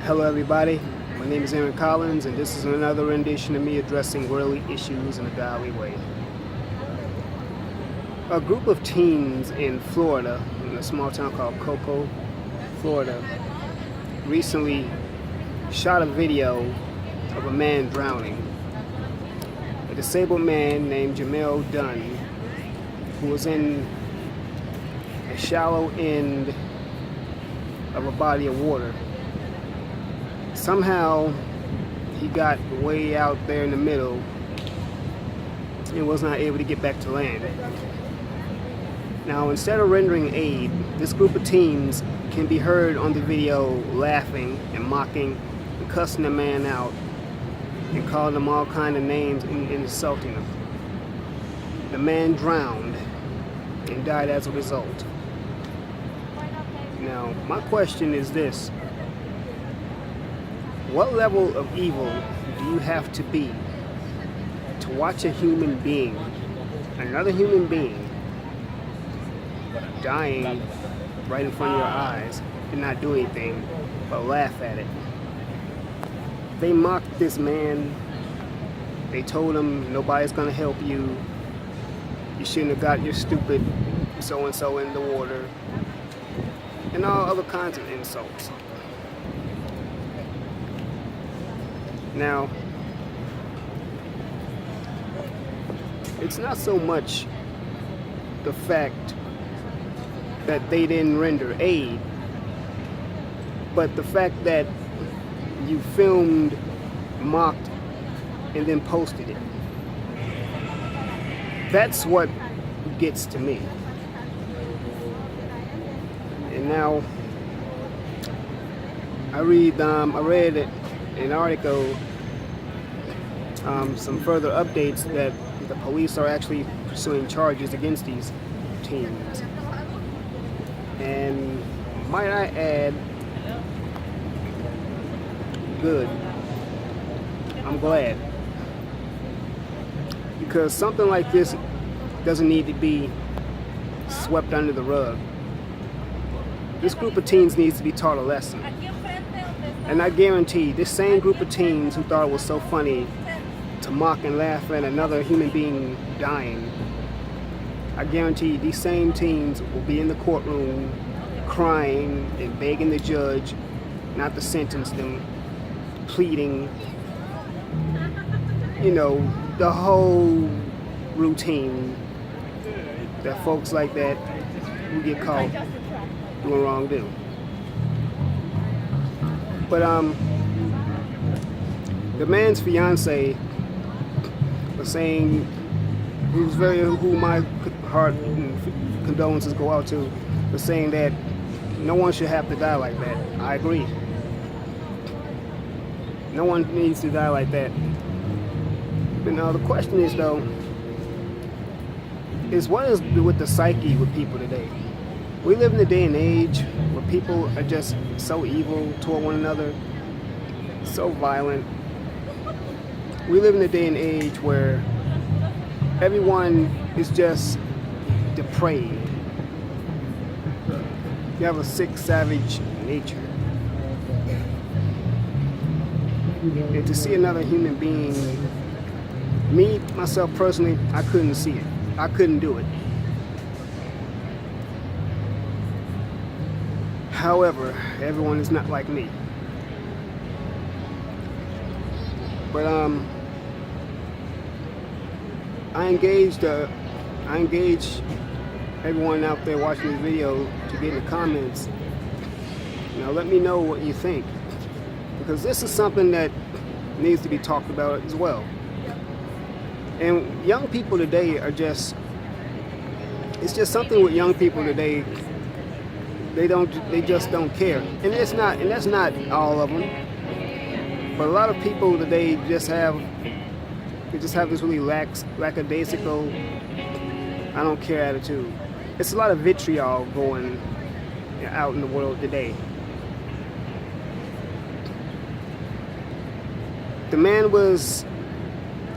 Hello everybody, my name is Aaron Collins and this is another rendition of me addressing worldly issues in a godly way. A group of teens in Florida, in a small town called Cocoa, Florida, recently shot a video of a man drowning. A disabled man named Jamel Dunn, who was in a shallow end of a body of water. Somehow he got way out there in the middle and was not able to get back to land. Now, instead of rendering aid, this group of teens can be heard on the video laughing and mocking and cussing the man out and calling him all kind of names and insulting him. The man drowned and died as a result. Now, my question is this: what level of evil do you have to be to watch a human being, another human being, dying right in front of your eyes and not do anything but laugh at it? They mocked this man. They told him nobody's gonna help you. You shouldn't have got your stupid so-and-so in the water, and all other kinds of insults. Now, it's not so much the fact that they didn't render aid, but the fact that you filmed, mocked, and then posted it. That's what gets to me. And now, I read an article, some further updates that the police are actually pursuing charges against these teens. And might I add, good. I'm glad. Because something like this doesn't need to be swept under the rug. This group of teens needs to be taught a lesson. And I guarantee this same group of teens who thought it was so funny to mock and laugh at another human being dying, I guarantee these same teens will be in the courtroom crying and begging the judge not to sentence them, pleading, the whole routine that folks like that who get caught doing wrong do. But the man's fiance was saying, who my heart and condolences go out to, was saying that no one should have to die like that. I agree. No one needs to die like that. But now the question is though, is what is with the psyche with people today? We live in a day and age where people are just so evil toward one another, so violent. We live in a day and age where everyone is just depraved. You have a sick, savage nature. And to see another human being, me, myself personally, I couldn't see it. I couldn't do it. However, everyone is not like me. But I engaged everyone out there watching this video to get in the comments. Let me know what you think, because this is something that needs to be talked about as well. And young people today are just, it's just something with young people today. They just don't care. And that's not all of them. But a lot of people today just have this really lackadaisical, I don't care attitude. It's a lot of vitriol going out in the world today. The man was,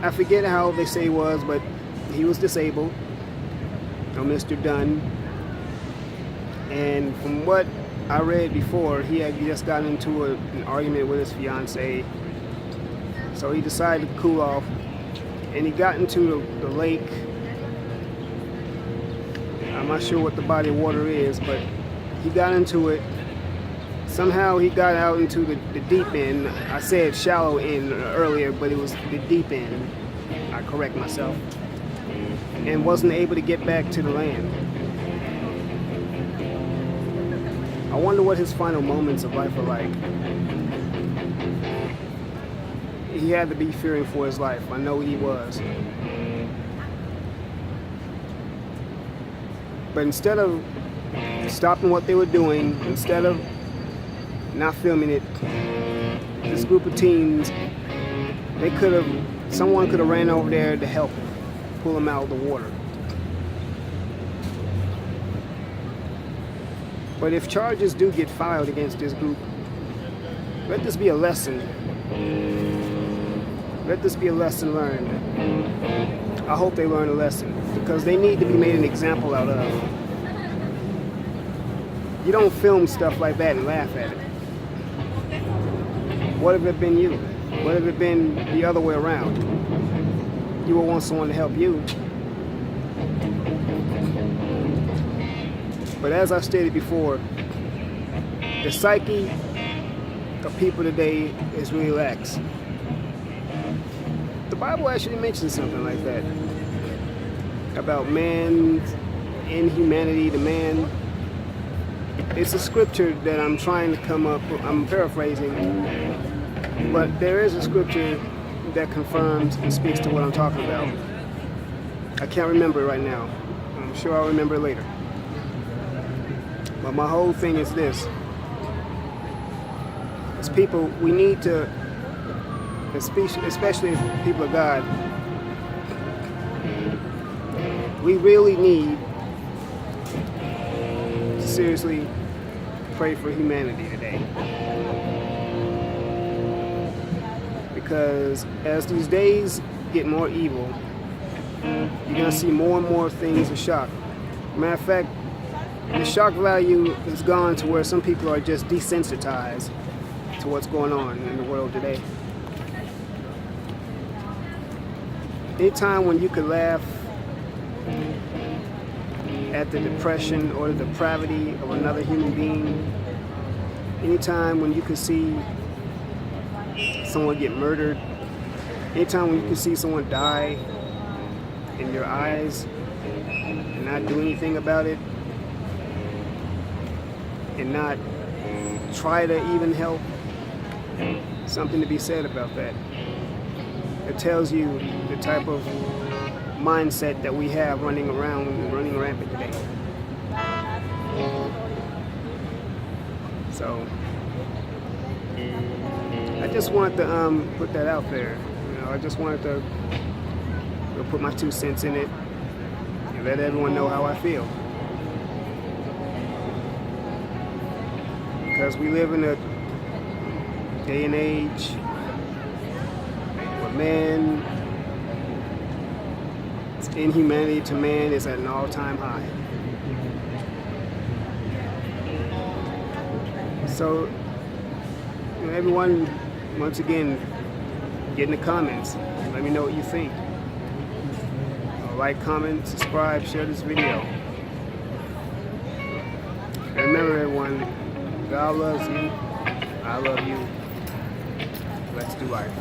I forget how they say he was, but he was disabled, Mr. Dunn. And from what I read before, he had just gotten into an argument with his fiance, so he decided to cool off, and he got into the lake. I'm not sure what the body of water is, but he got into it. Somehow he got out into the deep end. I said shallow end earlier, but it was the deep end. I correct myself. And wasn't able to get back to the land. I wonder what his final moments of life are like. He had to be fearing for his life. I know he was. But instead of stopping what they were doing, instead of not filming it, this group of teens, someone could have ran over there to help pull him out of the water. But if charges do get filed against this group, let this be a lesson. Let this be a lesson learned. I hope they learn a lesson, because they need to be made an example out of. You don't film stuff like that and laugh at it. What if it been you? What if it been the other way around? You would want someone to help you. But as I stated before, the psyche of people today is really lax. The Bible actually mentions something like that about man's inhumanity to man. It's a scripture that I'm trying to come up with. I'm paraphrasing, but there is a scripture that confirms and speaks to what I'm talking about. I can't remember it right now. I'm sure I'll remember it later. But my whole thing is this. As people, we need to, especially as people of God, we really need to seriously pray for humanity today. Because as these days get more evil, you're going to see more and more things of shock. Matter of fact, the shock value is gone to where some people are just desensitized to what's going on in the world today. Anytime when you could laugh at the depression or the depravity of another human being, anytime when you could see someone get murdered, anytime when you can see someone die in your eyes and not do anything about it, and not try to even help, something to be said about that. It tells you the type of mindset that we have running rampant today. So I just wanted to put that out there. You know, I just wanted to put my 2 cents in it and let everyone know how I feel. Because we live in a day and age where man's inhumanity to man is at an all-time high. So, you know, everyone, once again, get in the comments. Let me know what you think. Like, comment, subscribe, share this video. And remember, everyone, God loves you. I love you. Let's do life.